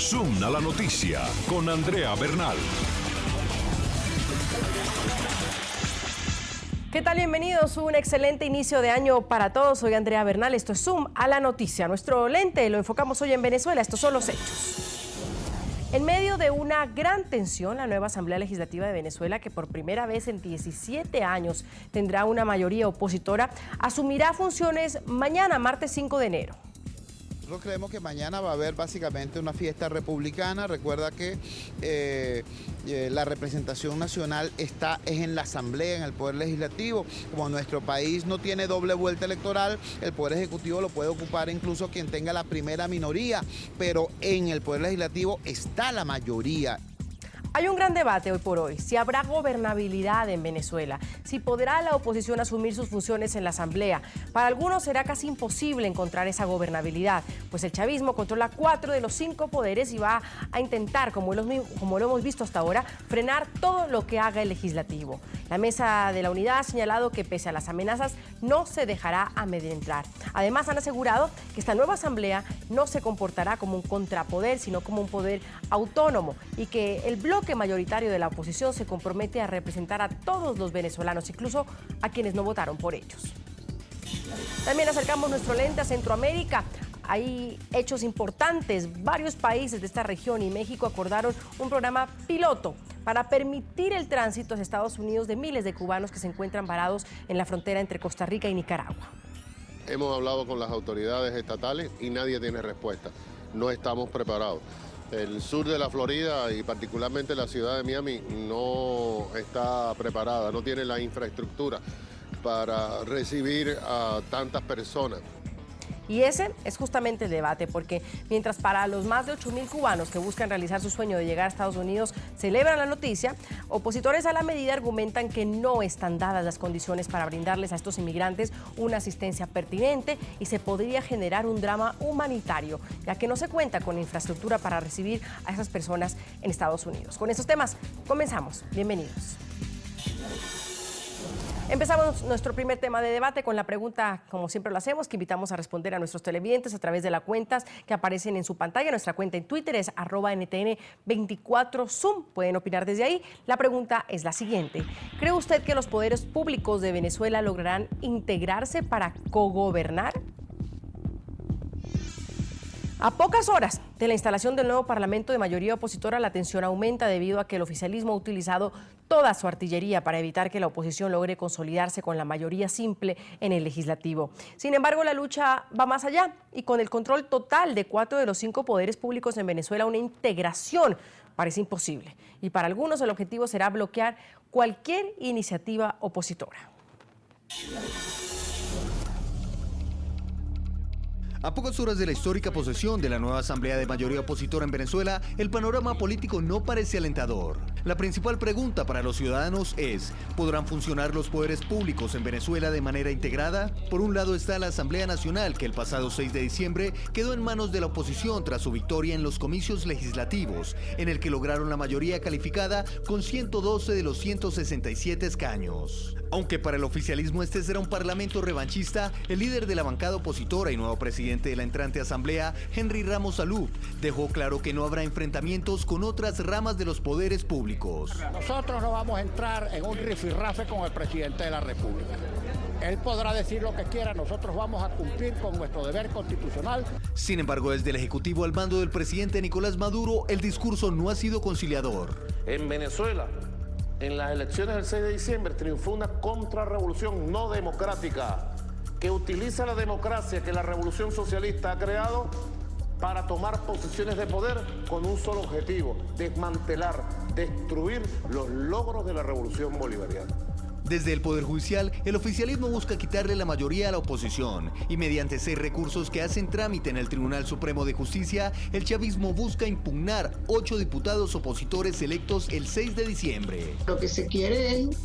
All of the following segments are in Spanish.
Zoom a la noticia con Andrea Bernal. ¿Qué tal? Bienvenidos. Un excelente inicio de año para todos. Soy Andrea Bernal. Esto es Zoom a la noticia. Nuestro lente lo enfocamos hoy en Venezuela. Estos son los hechos. En medio de una gran tensión, la nueva Asamblea Legislativa de Venezuela, que por primera vez en 17 años tendrá una mayoría opositora, asumirá funciones mañana, martes 5 de enero. Nosotros creemos que mañana va a haber básicamente una fiesta republicana. Recuerda que la representación nacional es en la Asamblea, en el Poder Legislativo. Como nuestro país no tiene doble vuelta electoral, el Poder Ejecutivo lo puede ocupar incluso quien tenga la primera minoría, pero en el Poder Legislativo está la mayoría. Hay un gran debate hoy por hoy, si habrá gobernabilidad en Venezuela, si podrá la oposición asumir sus funciones en la Asamblea. Para algunos será casi imposible encontrar esa gobernabilidad, pues el chavismo controla 4 de los 5 poderes y va a intentar, como lo hemos visto hasta ahora, frenar todo lo que haga el legislativo. La Mesa de la Unidad ha señalado que pese a las amenazas no se dejará amedrentar. Además han asegurado que esta nueva Asamblea no se comportará como un contrapoder, sino como un poder autónomo y que el bloque mayoritario de la oposición se compromete a representar a todos los venezolanos, incluso a quienes no votaron por ellos. También acercamos nuestro lente a Centroamérica. Hay hechos importantes. Varios países de esta región y México acordaron un programa piloto para permitir el tránsito hacia Estados Unidos de miles de cubanos que se encuentran varados en la frontera entre Costa Rica y Nicaragua. Hemos hablado con las autoridades estatales y nadie tiene respuesta. No estamos preparados. El sur de la Florida y particularmente la ciudad de Miami no está preparada, no tiene la infraestructura para recibir a tantas personas. Y ese es justamente el debate, porque mientras para los más de 8.000 cubanos que buscan realizar su sueño de llegar a Estados Unidos celebran la noticia, opositores a la medida argumentan que no están dadas las condiciones para brindarles a estos inmigrantes una asistencia pertinente y se podría generar un drama humanitario, ya que no se cuenta con infraestructura para recibir a esas personas en Estados Unidos. Con estos temas comenzamos. Bienvenidos. Empezamos nuestro primer tema de debate con la pregunta, como siempre lo hacemos, que invitamos a responder a nuestros televidentes a través de las cuentas que aparecen en su pantalla. Nuestra cuenta en Twitter es @NTN24Zoom. Pueden opinar desde ahí. La pregunta es la siguiente. ¿Cree usted que los poderes públicos de Venezuela lograrán integrarse para cogobernar? A pocas horas de la instalación del nuevo Parlamento de mayoría opositora, la tensión aumenta debido a que el oficialismo ha utilizado toda su artillería para evitar que la oposición logre consolidarse con la mayoría simple en el legislativo. Sin embargo, la lucha va más allá y con el control total de 4 de los 5 poderes públicos en Venezuela, una integración parece imposible. Y para algunos el objetivo será bloquear cualquier iniciativa opositora. A pocas horas de la histórica posesión de la nueva Asamblea de mayoría opositora en Venezuela, el panorama político no parece alentador. La principal pregunta para los ciudadanos es, ¿podrán funcionar los poderes públicos en Venezuela de manera integrada? Por un lado está la Asamblea Nacional, que el pasado 6 de diciembre quedó en manos de la oposición tras su victoria en los comicios legislativos, en el que lograron la mayoría calificada con 112 de los 167 escaños. Aunque para el oficialismo este será un parlamento revanchista, el líder de la bancada opositora y nuevo presidente de la entrante asamblea, Henry Ramos Salud, dejó claro que no habrá enfrentamientos con otras ramas de los poderes públicos. Nosotros no vamos a entrar en un rifirrafe con el presidente de la República. Él podrá decir lo que quiera, nosotros vamos a cumplir con nuestro deber constitucional. Sin embargo, desde el Ejecutivo al mando del presidente Nicolás Maduro, el discurso no ha sido conciliador. En Venezuela, en las elecciones del 6 de diciembre, triunfó una contrarrevolución no democrática que utiliza la democracia que la revolución socialista ha creado para tomar posiciones de poder con un solo objetivo: desmantelar, destruir los logros de la revolución bolivariana. Desde el Poder Judicial, el oficialismo busca quitarle la mayoría a la oposición y mediante 6 recursos que hacen trámite en el Tribunal Supremo de Justicia, el chavismo busca impugnar 8 diputados opositores electos el 6 de diciembre. Lo que se quiere es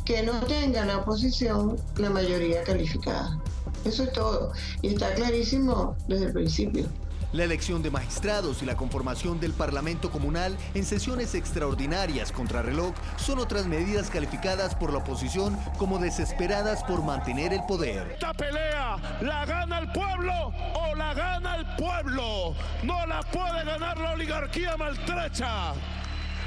que no tenga la oposición la mayoría calificada. Eso es todo. Y está clarísimo desde el principio. La elección de magistrados y la conformación del Parlamento Comunal en sesiones extraordinarias contra reloj son otras medidas calificadas por la oposición como desesperadas por mantener el poder. Esta pelea la gana el pueblo o la gana el pueblo. No la puede ganar la oligarquía maltrecha.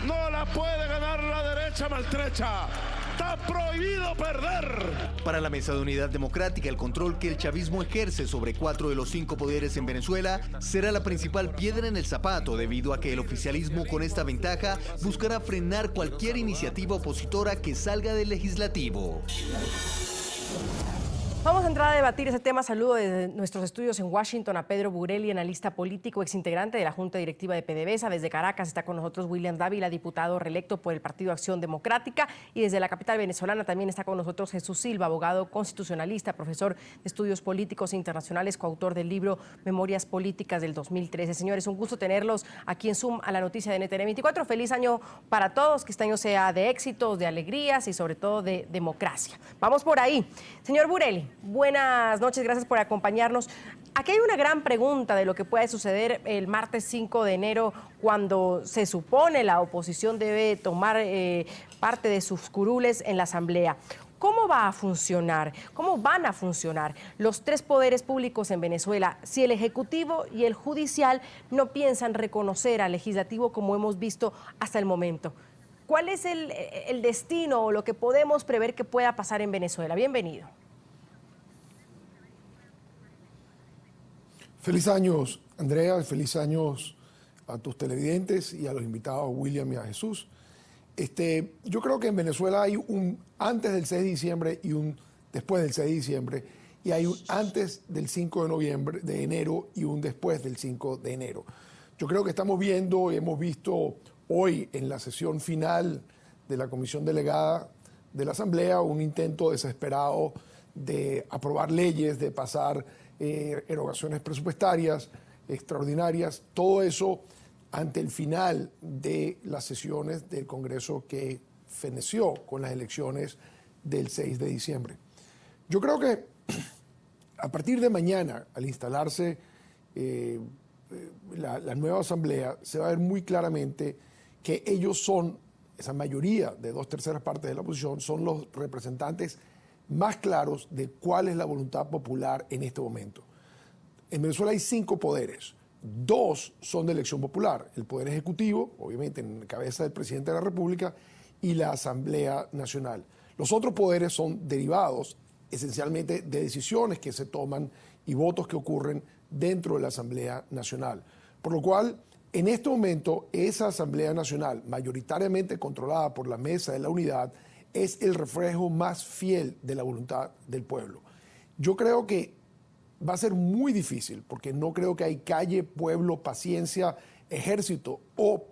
No la puede ganar la derecha maltrecha. Está prohibido perder. Para la Mesa de Unidad Democrática, el control que el chavismo ejerce sobre 4 de los 5 poderes en Venezuela será la principal piedra en el zapato, debido a que el oficialismo con esta ventaja buscará frenar cualquier iniciativa opositora que salga del legislativo. Vamos a entrar a debatir ese tema. Saludo desde nuestros estudios en Washington a Pedro Burelli, analista político, exintegrante de la Junta Directiva de PDVSA. Desde Caracas está con nosotros William Dávila, diputado reelecto por el Partido Acción Democrática. Y desde la capital venezolana también está con nosotros Jesús Silva, abogado constitucionalista, profesor de estudios políticos internacionales, coautor del libro Memorias Políticas del 2013. Señores, un gusto tenerlos aquí en Zoom a la noticia de NTN 24. Feliz año para todos, que este año sea de éxitos, de alegrías y sobre todo de democracia. Vamos por ahí. Señor Burelli, buenas noches, gracias por acompañarnos. Aquí hay una gran pregunta de lo que puede suceder el martes 5 de enero, cuando se supone la oposición debe tomar parte de sus curules en la Asamblea. ¿Cómo va a funcionar? ¿Cómo van a funcionar los 3 poderes públicos en Venezuela si el Ejecutivo y el Judicial no piensan reconocer al Legislativo como hemos visto hasta el momento? ¿Cuál es el destino o lo que podemos prever que pueda pasar en Venezuela? Bienvenido. Feliz años, Andrea, feliz años a tus televidentes y a los invitados, William y a Jesús. Yo creo que en Venezuela hay un antes del 6 de diciembre y un después del 6 de diciembre, y hay un antes del 5 de enero y un después del 5 de enero. Yo creo que estamos viendo y hemos visto hoy en la sesión final de la comisión delegada de la Asamblea un intento desesperado de aprobar leyes, de pasar erogaciones presupuestarias extraordinarias, todo eso ante el final de las sesiones del Congreso que feneció con las elecciones del 6 de diciembre. Yo creo que a partir de mañana, al instalarse la nueva Asamblea, se va a ver muy claramente que ellos son, esa mayoría de 2/3 partes de la oposición, son los representantes más claros de cuál es la voluntad popular en este momento. En Venezuela hay 5 poderes, 2 son de elección popular, el Poder Ejecutivo, obviamente en cabeza del Presidente de la República, y la Asamblea Nacional. Los otros poderes son derivados esencialmente de decisiones que se toman y votos que ocurren dentro de la Asamblea Nacional. Por lo cual, en este momento, esa Asamblea Nacional, mayoritariamente controlada por la Mesa de la Unidad, es el reflejo más fiel de la voluntad del pueblo. Yo creo que va a ser muy difícil, porque no creo que hay calle, pueblo, paciencia, ejército o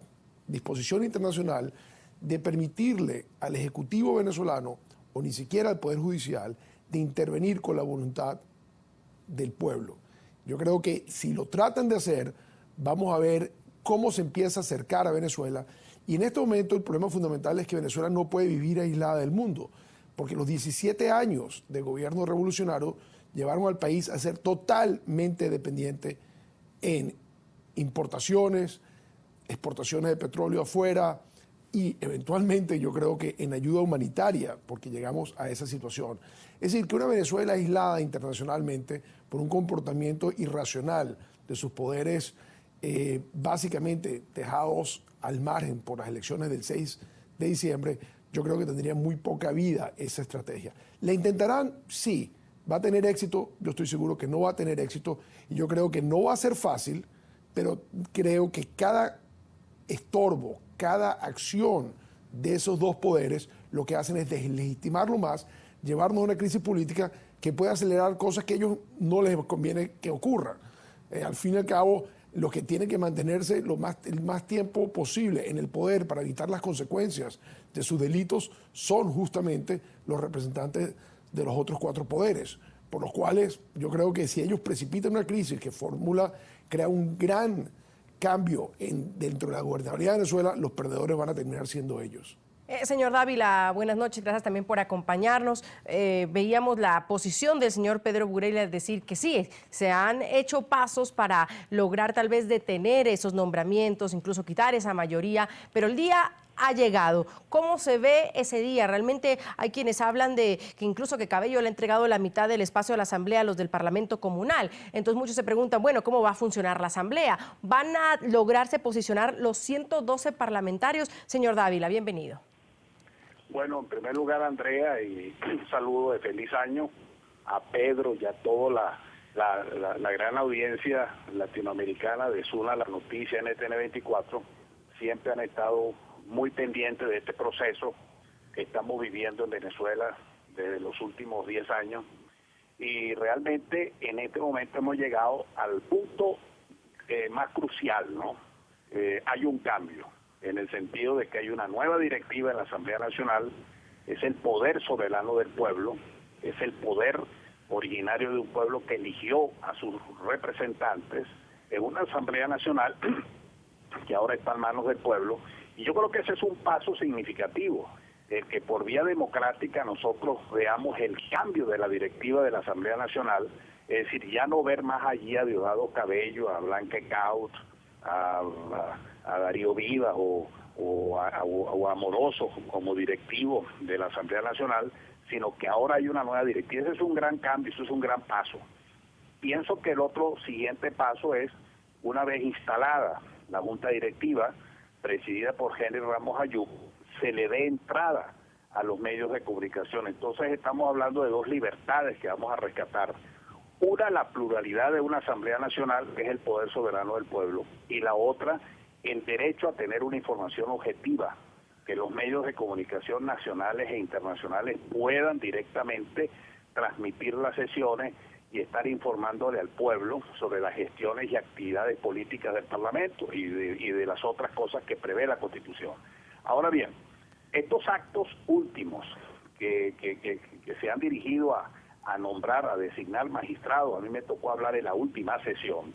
disposición internacional de permitirle al Ejecutivo venezolano, o ni siquiera al Poder Judicial, de intervenir con la voluntad del pueblo. Yo creo que si lo tratan de hacer, vamos a ver cómo se empieza a acercar a Venezuela. Y en este momento el problema fundamental es que Venezuela no puede vivir aislada del mundo, porque los 17 años de gobierno revolucionario llevaron al país a ser totalmente dependiente en importaciones, exportaciones de petróleo afuera y eventualmente yo creo que en ayuda humanitaria, porque llegamos a esa situación. Es decir, que una Venezuela aislada internacionalmente por un comportamiento irracional de sus poderes, básicamente dejados al margen por las elecciones del 6 de diciembre, yo creo que tendría muy poca vida esa estrategia. ¿La intentarán? Sí. ¿Va a tener éxito? Yo estoy seguro que no va a tener éxito y yo creo que no va a ser fácil, pero creo que cada estorbo, cada acción de esos 2 poderes lo que hacen es deslegitimarlo más, llevarnos a una crisis política que puede acelerar cosas que a ellos no les conviene que ocurran. Al fin y al cabo, los que tienen que mantenerse el más tiempo posible en el poder para evitar las consecuencias de sus delitos son justamente los representantes de los otros 4 poderes, por los cuales yo creo que si ellos precipitan una crisis que crea un gran cambio dentro de la gobernabilidad de Venezuela, los perdedores van a terminar siendo ellos. Señor Dávila, buenas noches, gracias también por acompañarnos. Veíamos la posición del señor Pedro Burell al decir que sí, se han hecho pasos para lograr tal vez detener esos nombramientos, incluso quitar esa mayoría, pero el día ha llegado. ¿Cómo se ve ese día? Realmente hay quienes hablan de que incluso que Cabello le ha entregado la mitad del espacio de la Asamblea a los del Parlamento Comunal. Entonces muchos se preguntan, bueno, ¿cómo va a funcionar la Asamblea? ¿Van a lograrse posicionar los 112 parlamentarios? Señor Dávila, bienvenido. Bueno, en primer lugar, Andrea, y un saludo de feliz año a Pedro y a toda la gran audiencia latinoamericana de Zona La Noticia, NTN 24. Siempre han estado muy pendientes de este proceso que estamos viviendo en Venezuela desde los últimos 10 años. Y realmente en este momento hemos llegado al punto más crucial, ¿no? Hay un cambio, en el sentido de que hay una nueva directiva en la Asamblea Nacional, es el poder soberano del pueblo, es el poder originario de un pueblo que eligió a sus representantes en una Asamblea Nacional que ahora está en manos del pueblo, y yo creo que ese es un paso significativo, el que por vía democrática nosotros veamos el cambio de la directiva de la Asamblea Nacional, es decir, ya no ver más allí a Diosdado Cabello, a Blanca Caut, a Darío Vivas o a Moroso como directivo de la Asamblea Nacional, sino que ahora hay una nueva directiva. Ese es un gran cambio, eso es un gran paso. Pienso que el otro siguiente paso es, una vez instalada la Junta Directiva, presidida por Henry Ramos Ayub, se le dé entrada a los medios de comunicación. Entonces estamos hablando de dos libertades que vamos a rescatar. Una, la pluralidad de una Asamblea Nacional, que es el poder soberano del pueblo, y la otra, el derecho a tener una información objetiva, que los medios de comunicación nacionales e internacionales puedan directamente transmitir las sesiones y estar informándole al pueblo sobre las gestiones y actividades políticas del Parlamento y de las otras cosas que prevé la Constitución. Ahora bien, estos actos últimos que se han dirigido a nombrar, a designar magistrados, a mí me tocó hablar en la última sesión,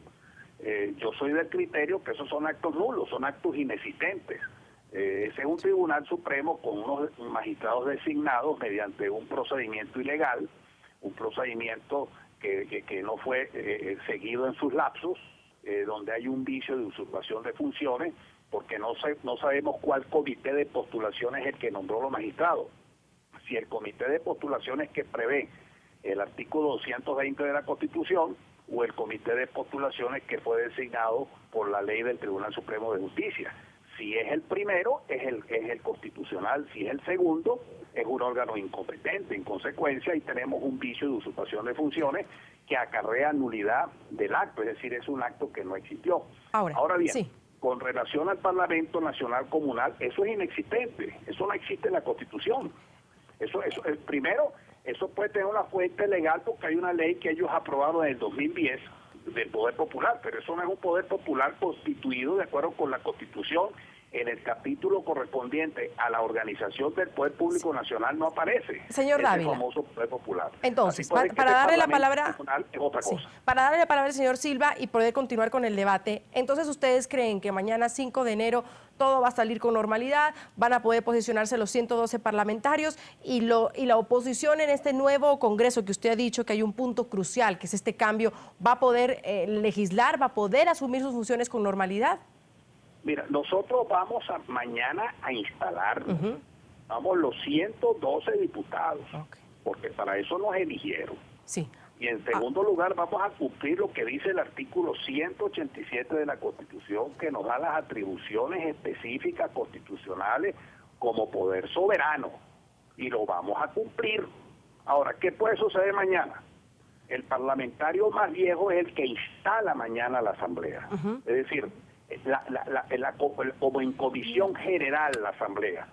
yo soy del criterio que esos son actos nulos, son actos inexistentes. Ese es un tribunal supremo con unos magistrados designados mediante un procedimiento ilegal, un procedimiento que no fue seguido en sus lapsos, donde hay un vicio de usurpación de funciones, porque no sabemos cuál comité de postulaciones es el que nombró los magistrados. Si el comité de postulaciones que prevé el artículo 220 de la Constitución, o el comité de postulaciones que fue designado por la ley del Tribunal Supremo de Justicia. Si es el primero, es el constitucional. Si es el segundo, es un órgano incompetente. En consecuencia, ahí tenemos un vicio de usurpación de funciones que acarrea nulidad del acto, es decir, es un acto que no existió. Ahora bien, sí, con relación al Parlamento Nacional Comunal, eso es inexistente, eso no existe en la Constitución. Primero, eso puede tener una fuente legal porque hay una ley que ellos aprobaron en el 2010 del poder popular, pero eso no es un poder popular constituido de acuerdo con la Constitución. En el capítulo correspondiente a la organización del Poder Público Nacional no aparece señor Dávila, famoso poder popular. Entonces, para darle la palabra es otra cosa. Para darle la palabra al señor Silva y poder continuar con el debate, entonces ustedes creen que mañana 5 de enero todo va a salir con normalidad, van a poder posicionarse los 112 parlamentarios y la oposición en este nuevo Congreso que usted ha dicho que hay un punto crucial, que es este cambio, va a poder legislar, va a poder asumir sus funciones con normalidad? Mira, nosotros vamos mañana a instalar, vamos los 112 diputados, porque para eso nos eligieron. Sí. Y en segundo lugar vamos a cumplir lo que dice el artículo 187 de la Constitución, que nos da las atribuciones específicas constitucionales como poder soberano, y lo vamos a cumplir. Ahora, ¿qué puede suceder mañana? El parlamentario más viejo es el que instala mañana la Asamblea, es decir, como en comisión general la Asamblea.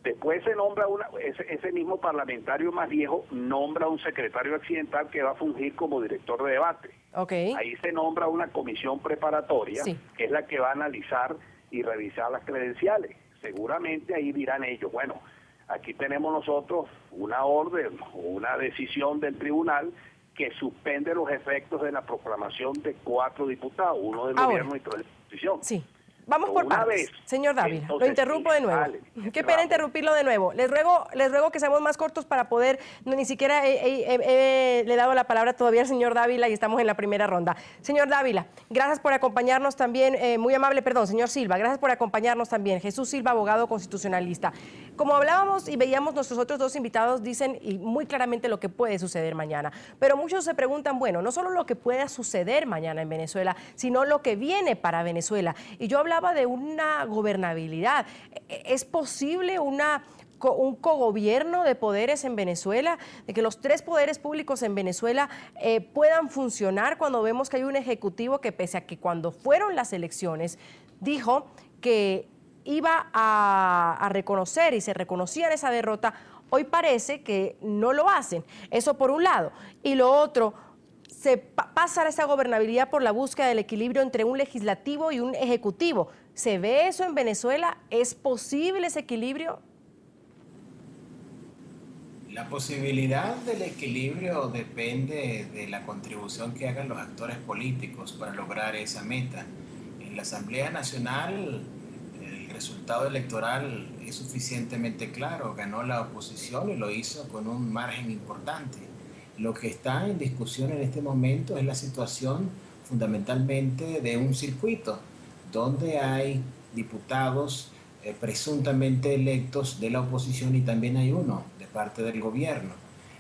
Después se nombra ese mismo parlamentario más viejo nombra un secretario accidental que va a fungir como director de debate. Ahí se nombra una comisión preparatoria, que es la que va a analizar y revisar las credenciales. Seguramente ahí dirán ellos, bueno, aquí tenemos nosotros una orden o una decisión del tribunal que suspende los efectos de la proclamación de 4 diputados, uno del gobierno y 3 de la oposición. Sí. Vamos por una partes. vez, Señor Dávila, lo entonces, interrumpo de nuevo. vale, Qué pena interrumpirlo de nuevo. Les ruego que seamos más cortos para poder, ni siquiera le he dado la palabra todavía al señor Dávila y estamos en la primera ronda. Señor Dávila, gracias por acompañarnos también, muy amable, perdón, señor Silva, gracias por acompañarnos también. Jesús Silva, abogado constitucionalista. Como hablábamos y veíamos, nuestros otros dos invitados dicen y muy claramente lo que puede suceder mañana. Pero muchos se preguntan, bueno, no solo lo que pueda suceder mañana en Venezuela, sino lo que viene para Venezuela. Y yo hablaba de una gobernabilidad. ¿Es posible un cogobierno de poderes en Venezuela, de que los tres poderes públicos en Venezuela puedan funcionar cuando vemos que hay un ejecutivo que, pese a que cuando fueron las elecciones dijo que iba a reconocer y se reconocía en esa derrota, hoy parece que no lo hacen? Eso por un lado. Y lo otro, se pasa esa gobernabilidad por la búsqueda del equilibrio entre un legislativo y un ejecutivo. ¿Se ve eso en Venezuela? ¿Es posible ese equilibrio? La posibilidad del equilibrio depende de la contribución que hagan los actores políticos para lograr esa meta. En la Asamblea Nacional el resultado electoral es suficientemente claro, ganó la oposición y lo hizo con un margen importante. Lo que está en discusión en este momento es la situación fundamentalmente de un circuito donde hay diputados presuntamente electos de la oposición y también hay uno de parte del gobierno.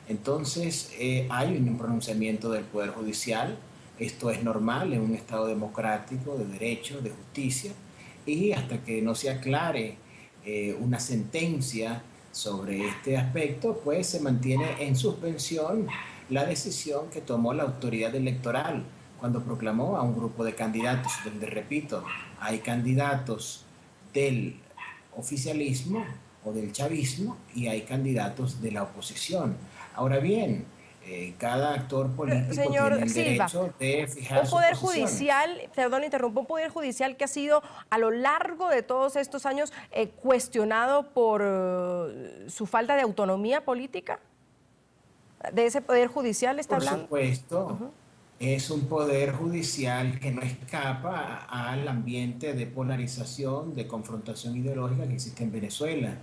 Entonces hay un pronunciamiento del Poder Judicial. Esto es normal en un Estado democrático, de derecho, de justicia, y hasta que no se aclare una sentencia sobre este aspecto, pues se mantiene en suspensión la decisión que tomó la autoridad electoral cuando proclamó a un grupo de candidatos, donde, repito, hay candidatos del oficialismo o del chavismo y hay candidatos de la oposición. Ahora bien, cada actor político Señor tiene el Silva, derecho de fijar un poder su posición. judicial, perdón, interrumpo, un poder judicial que ha sido a lo largo de todos estos años cuestionado por su falta de autonomía política. ¿De ese poder judicial está hablando? Por supuesto, es un poder judicial que no escapa al ambiente de polarización, de confrontación ideológica que existe en Venezuela.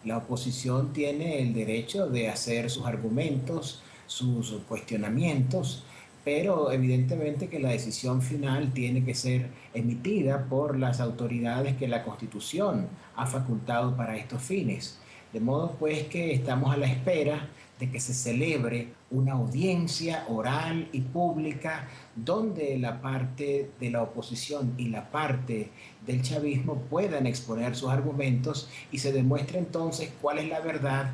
La oposición tiene el derecho de hacer sus argumentos, sus cuestionamientos, pero evidentemente que la decisión final tiene que ser emitida por las autoridades que la Constitución ha facultado para estos fines. De modo pues que estamos a la espera de que se celebre una audiencia oral y pública donde la parte de la oposición y la parte del chavismo puedan exponer sus argumentos y se demuestre entonces cuál es la verdad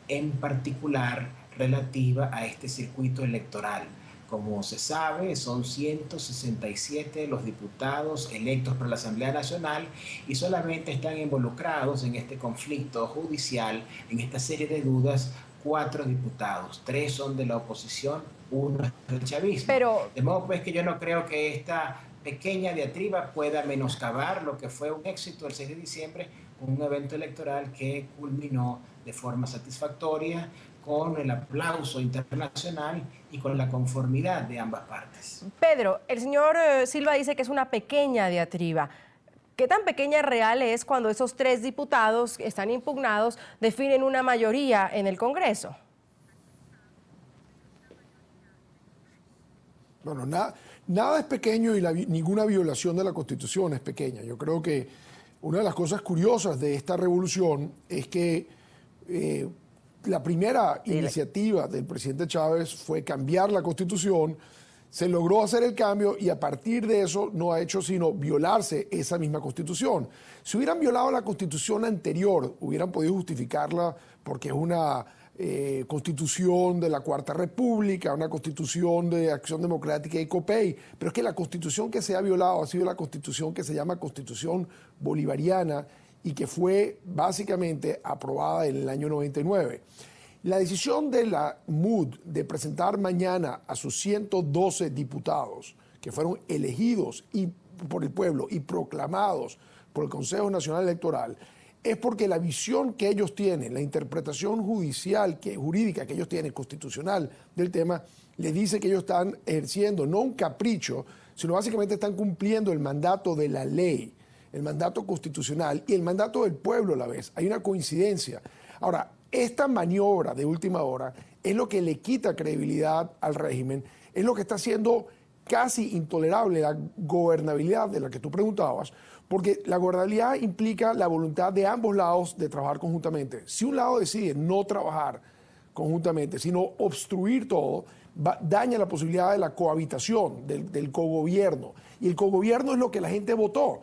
en particular relativa a este circuito electoral. Como se sabe, son 167 los diputados electos por la Asamblea Nacional y solamente están involucrados en este conflicto judicial, en esta serie de dudas, 4 diputados. 3 son de la oposición, 1 es del chavismo. De modo pues que yo no creo que esta pequeña diatriba pueda menoscabar lo que fue un éxito el 6 de diciembre, un evento electoral que culminó de forma satisfactoria, con el aplauso internacional y con la conformidad de ambas partes. Pedro, el señor Silva dice que es una pequeña diatriba. ¿Qué tan pequeña real es cuando esos 3 diputados que están impugnados definen una mayoría en el Congreso? Bueno, nada es pequeño y ninguna violación de la Constitución es pequeña. Yo creo que una de las cosas curiosas de esta revolución es que la primera iniciativa del presidente Chávez fue cambiar la Constitución, se logró hacer el cambio y a partir de eso no ha hecho sino violarse esa misma Constitución. Si hubieran violado la Constitución anterior, hubieran podido justificarla porque es una Constitución de la Cuarta República, una Constitución de Acción Democrática y COPEI, pero es que la Constitución que se ha violado ha sido la Constitución que se llama Constitución Bolivariana y que fue básicamente aprobada en el año 99. La decisión de la MUD de presentar mañana a sus 112 diputados que fueron elegidos por el pueblo y proclamados por el Consejo Nacional Electoral es porque la visión que ellos tienen, la interpretación jurídica que ellos tienen, constitucional del tema, les dice que ellos están ejerciendo no un capricho, sino básicamente están cumpliendo el mandato de la ley. el mandato constitucional y el mandato del pueblo a la vez. Hay una coincidencia. Ahora, esta maniobra de última hora es lo que le quita credibilidad al régimen, es lo que está haciendo casi intolerable la gobernabilidad de la que tú preguntabas, porque la gobernabilidad implica la voluntad de ambos lados de trabajar conjuntamente. Si un lado decide no trabajar conjuntamente, sino obstruir todo, daña la posibilidad de la cohabitación, del cogobierno. Y el cogobierno es lo que la gente votó.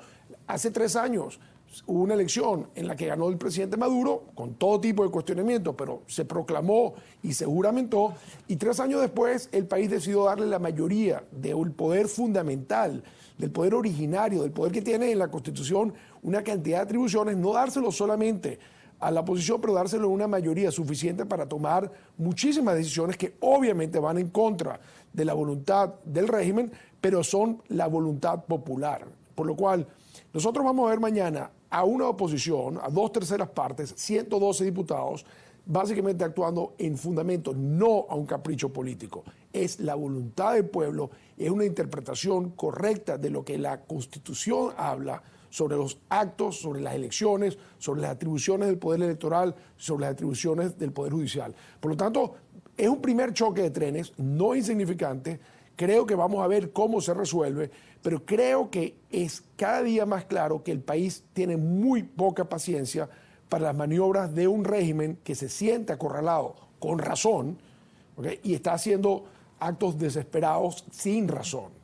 Hace 3 años hubo una elección en la que ganó el presidente Maduro, con todo tipo de cuestionamientos, pero se proclamó y se juramentó, y 3 años después el país decidió darle la mayoría del poder fundamental, del poder originario, del poder que tiene en la Constitución una cantidad de atribuciones, no dárselo solamente a la oposición, pero dárselo una mayoría suficiente para tomar muchísimas decisiones que obviamente van en contra de la voluntad del régimen, pero son la voluntad popular. Por lo cual, nosotros vamos a ver mañana a una oposición, a 2/3 partes, 112 diputados, básicamente actuando en fundamento, no a un capricho político. Es la voluntad del pueblo, es una interpretación correcta de lo que la Constitución habla sobre los actos, sobre las elecciones, sobre las atribuciones del poder electoral, sobre las atribuciones del poder judicial. Por lo tanto, es un primer choque de trenes, no insignificante. Creo que vamos a ver cómo se resuelve, pero creo que es cada día más claro que el país tiene muy poca paciencia para las maniobras de un régimen que se siente acorralado con razón, ¿okay? Y está haciendo actos desesperados sin razón.